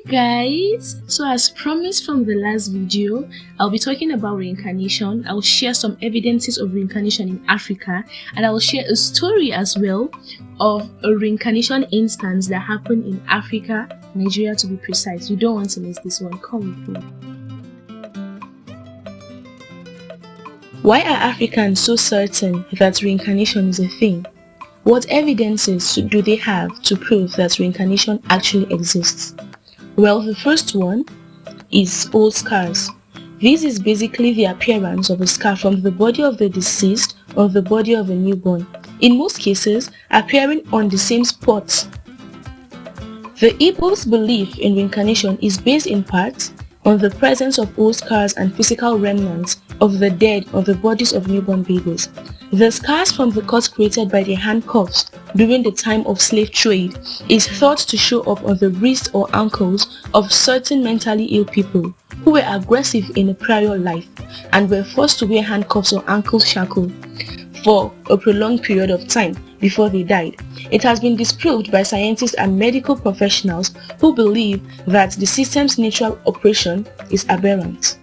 Guys, so as promised from the last video, I'll be talking about reincarnation. I'll share some evidences of reincarnation in Africa, and I'll share a story as well of a reincarnation instance that happened in Africa, Nigeria to be precise. You don't want to miss this one. Come with me. Why are Africans so certain that reincarnation is a thing? What evidences do they have to prove that reincarnation actually exists? Well, the first one is old scars. This is basically the appearance of a scar from the body of the deceased or the body of a newborn, in most cases appearing on the same spot. The Igbo's belief in reincarnation is based in part on the presence of old scars and physical remnants of the dead on the bodies of newborn babies. The scars from the cuts created by the handcuffs during the time of slave trade is thought to show up on the wrists or ankles of certain mentally ill people who were aggressive in a prior life and were forced to wear handcuffs or ankle shackles for a prolonged period of time before they died. It has been disproved by scientists and medical professionals who believe that the system's natural operation is aberrant.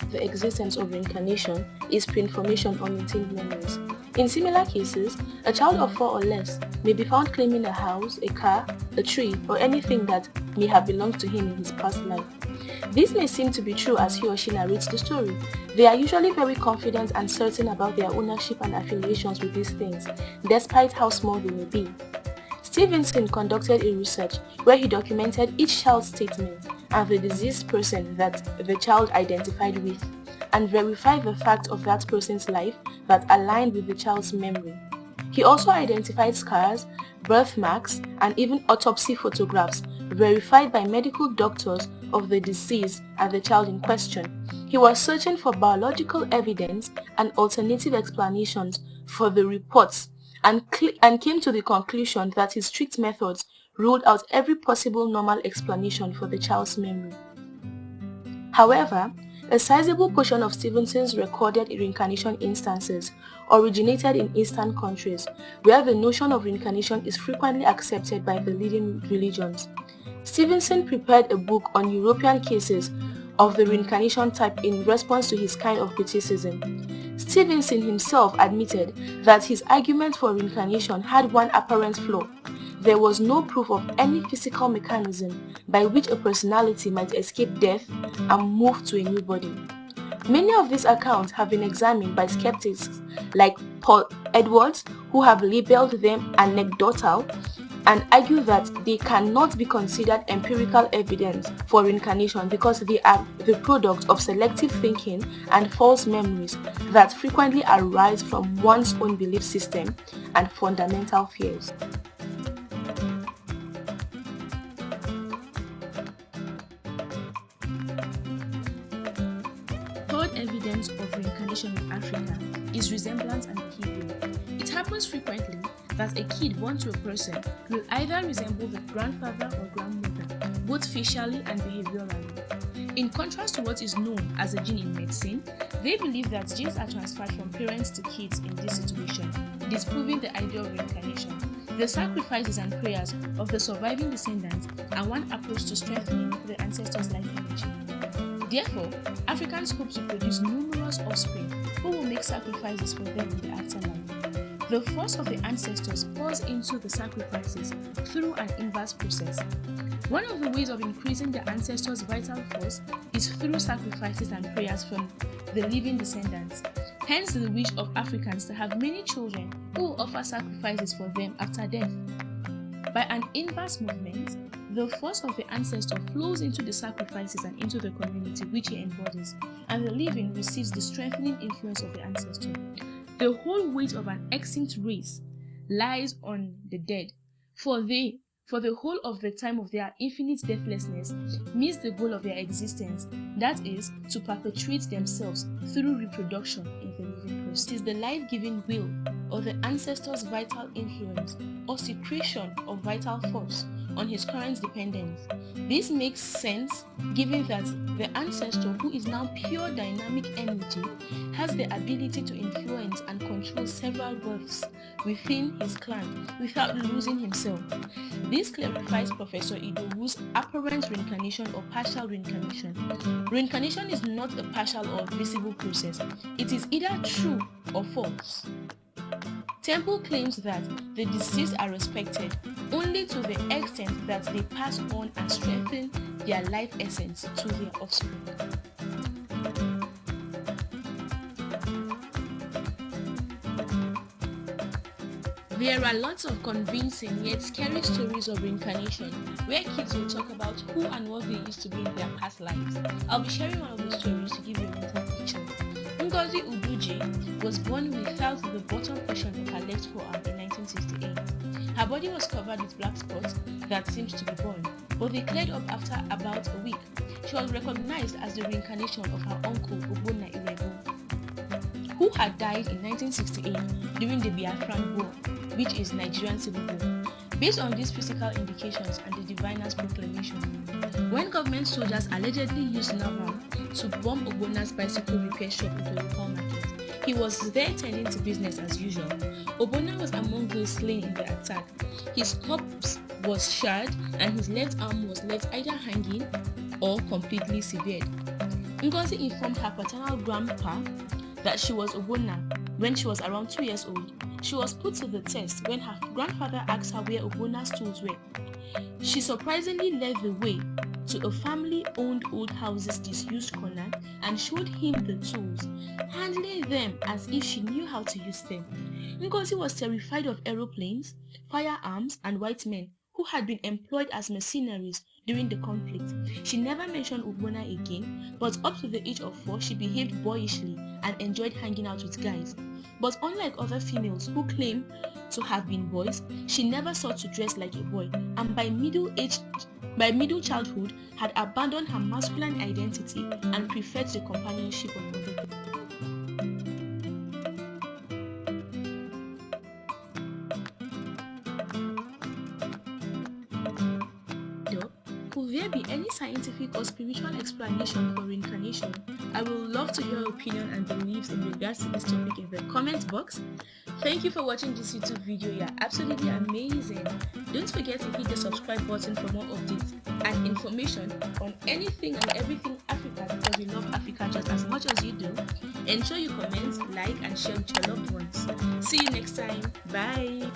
The existence of reincarnation is pre-information or maintained memories. In similar cases, a child of 4 or less may be found claiming a house, a car, a tree, or anything that may have belonged to him in his past life. This may seem to be true as he or she narrates the story. They are usually very confident and certain about their ownership and affiliations with these things, despite how small they may be. Stevenson conducted a research where he documented each child's statement and the deceased person that the child identified with, and verified the fact of that person's life that aligned with the child's memory. He also identified scars, birthmarks, and even autopsy photographs verified by medical doctors of the deceased and the child in question. He was searching for biological evidence and alternative explanations for the reports and came to the conclusion that his strict methods ruled out every possible normal explanation for the child's memory. However, a sizable portion of Stevenson's recorded reincarnation instances originated in Eastern countries, where the notion of reincarnation is frequently accepted by the leading religions. Stevenson prepared a book on European cases of the reincarnation type in response to his kind of criticism. Stevenson himself admitted that his argument for reincarnation had one apparent flaw. There was no proof of any physical mechanism by which a personality might escape death and move to a new body. Many of these accounts have been examined by skeptics like Paul Edwards, who have labeled them anecdotal and argue that they cannot be considered empirical evidence for reincarnation because they are the product of selective thinking and false memories that frequently arise from one's own belief system and fundamental fears. Third evidence of reincarnation in Africa is resemblance and behavior. It happens frequently that a kid born to a person will either resemble the grandfather or grandmother, both facially and behaviorally. In contrast to what is known as a gene in medicine, they believe that genes are transferred from parents to kids in this situation, disproving the idea of reincarnation. The sacrifices and prayers of the surviving descendants are one approach to strengthening the ancestors' life energy. Therefore, Africans hope to produce numerous offspring who will make sacrifices for them in the afterlife. The force of the ancestors pours into the sacrifices through an inverse process. One of the ways of increasing the ancestors' vital force is through sacrifices and prayers from the living descendants. Hence the wish of Africans to have many children who will offer sacrifices for them after death. By an inverse movement, the force of the ancestor flows into the sacrifices and into the community which he embodies, and the living receives the strengthening influence of the ancestor. The whole weight of an extinct race lies on the dead, for they, for the whole of the time of their infinite deathlessness, miss the goal of their existence, that is, to perpetuate themselves through reproduction in the living person. It is the life-giving will, or the ancestor's vital influence, or secretion of vital force on his current dependence. This makes sense given that the ancestor, who is now pure dynamic energy, has the ability to influence and control several births within his clan without losing himself. This clarifies Professor Idowu's apparent reincarnation or partial reincarnation. Reincarnation is not a partial or visible process. It is either true or false. Temple claims that the deceased are respected only to the extent that they pass on and strengthen their life essence to their offspring. There are lots of convincing yet scary stories of reincarnation where kids will talk about who and what they used to be in their past lives. I'll be sharing one of the stories to give you a mental picture. Ngozi Uduji was born without the bottom portion of her left forearm in 1968. Her body was covered with black spots that seemed to be born, but they cleared up after about a week. She was recognized as the reincarnation of her uncle Ogbonna Irego, who had died in 1968 during the Biafran War, which is Nigerian Civil War. Based on these physical indications and the diviner's proclamation, when government soldiers allegedly used napalm to bomb Ogbonna's bicycle repair shop in the local market, he was there tending to business as usual. Ogbonna was among those slain in the attack. His corpse was charred and his left arm was left either hanging or completely severed. Ngozi informed her paternal grandpa that she was Ogbonna when she was around 2 years old. She was put to the test when her grandfather asked her where Ogbonna's tools were. She surprisingly led the way to a family-owned old house's disused corner and showed him the tools, handling them as if she knew how to use them. Ngozi was terrified of aeroplanes, firearms, and white men who had been employed as mercenaries during the conflict. She never mentioned Ogbonna again, but up to the age of 4, she behaved boyishly and enjoyed hanging out with guys. But unlike other females who claim to have been boys, she never sought to dress like a boy, and by middle childhood had abandoned her masculine identity and preferred the companionship of other people. Could there be any scientific or spiritual explanation for reincarnation? I would love to hear your opinion and beliefs in regards to this topic in the comment box. Thank you for watching this YouTube video. You're absolutely amazing. Don't forget to hit the subscribe button for more updates and information on anything and everything Africa, because we love Africa just as much as you do. Ensure you comment, like, and share with your loved ones. See you next time. Bye.